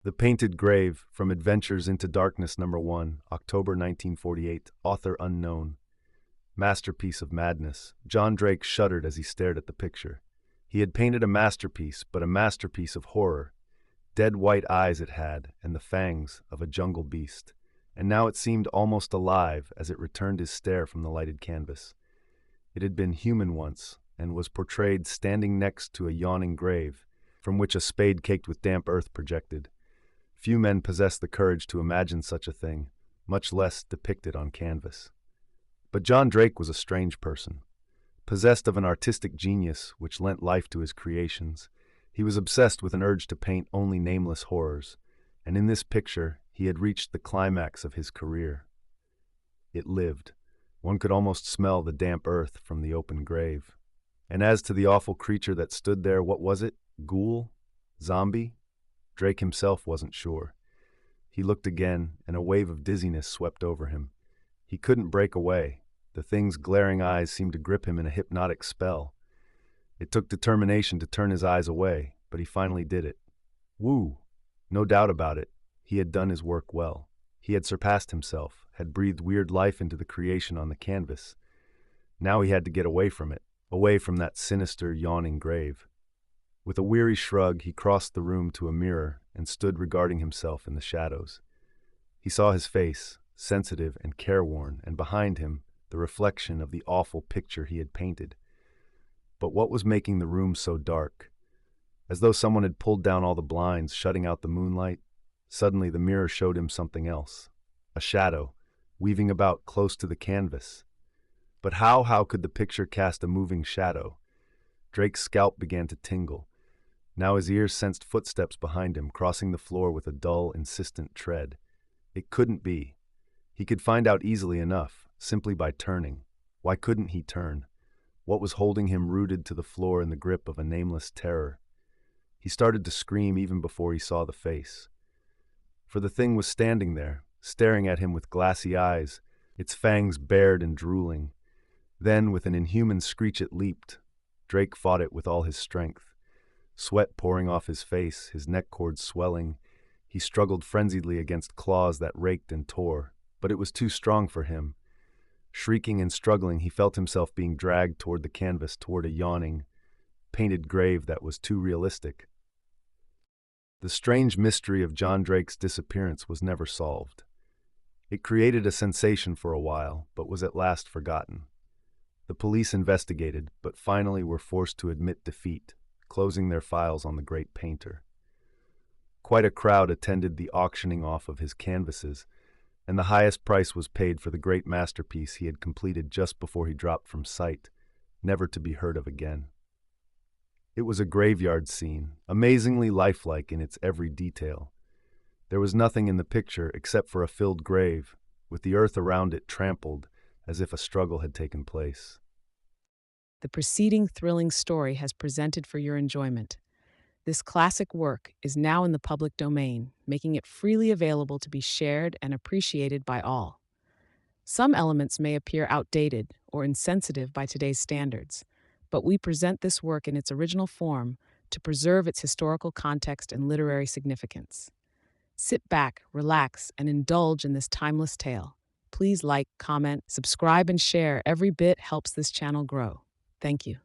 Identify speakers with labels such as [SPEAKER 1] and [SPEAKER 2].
[SPEAKER 1] The Painted Grave, from Adventures into Darkness #1, October 1948, author unknown. Masterpiece of madness. John Drake shuddered as he stared at the picture. He had painted a masterpiece, but a masterpiece of horror. Dead white eyes it had, and the fangs of a jungle beast. And now it seemed almost alive as it returned his stare from the lighted canvas. It had been human once, and was portrayed standing next to a yawning grave, from which a spade caked with damp earth projected. Few men possess the courage to imagine such a thing, much less depict it on canvas. But John Drake was a strange person. Possessed of an artistic genius which lent life to his creations, he was obsessed with an urge to paint only nameless horrors, and in this picture he had reached the climax of his career. It lived. One could almost smell the damp earth from the open grave. And as to the awful creature that stood there, what was it? Ghoul? Zombie? Drake himself wasn't sure. He looked again, and a wave of dizziness swept over him. He couldn't break away. The thing's glaring eyes seemed to grip him in a hypnotic spell. It took determination to turn his eyes away, but he finally did it. Woo! No doubt about it. He had done his work well. He had surpassed himself, had breathed weird life into the creation on the canvas. Now he had to get away from it, away from that sinister, yawning grave. With a weary shrug, he crossed the room to a mirror and stood regarding himself in the shadows. He saw his face, sensitive and careworn, and behind him, the reflection of the awful picture he had painted. But what was making the room so dark? As though someone had pulled down all the blinds, shutting out the moonlight, suddenly the mirror showed him something else. A shadow, weaving about close to the canvas. But how could the picture cast a moving shadow? Drake's scalp began to tingle. Now his ears sensed footsteps behind him, crossing the floor with a dull, insistent tread. It couldn't be. He could find out easily enough, simply by turning. Why couldn't he turn? What was holding him rooted to the floor in the grip of a nameless terror? He started to scream even before he saw the face. For the thing was standing there, staring at him with glassy eyes, its fangs bared and drooling. Then, with an inhuman screech, it leaped. Drake fought it with all his strength. Sweat pouring off his face, his neck cords swelling, he struggled frenziedly against claws that raked and tore, but it was too strong for him. Shrieking and struggling, he felt himself being dragged toward the canvas, toward a yawning, painted grave that was too realistic. The strange mystery of John Drake's disappearance was never solved. It created a sensation for a while, but was at last forgotten. The police investigated, but finally were forced to admit defeat, closing their files on the great painter. Quite a crowd attended the auctioning off of his canvases, and the highest price was paid for the great masterpiece he had completed just before he dropped from sight, never to be heard of again. It was a graveyard scene, amazingly lifelike in its every detail. There was nothing in the picture except for a filled grave, with the earth around it trampled, as if a struggle had taken place.
[SPEAKER 2] The preceding thrilling story has presented for your enjoyment. This classic work is now in the public domain, making it freely available to be shared and appreciated by all. Some elements may appear outdated or insensitive by today's standards, but we present this work in its original form to preserve its historical context and literary significance. Sit back, relax, and indulge in this timeless tale. Please like, comment, subscribe, and share. Every bit helps this channel grow. Thank you.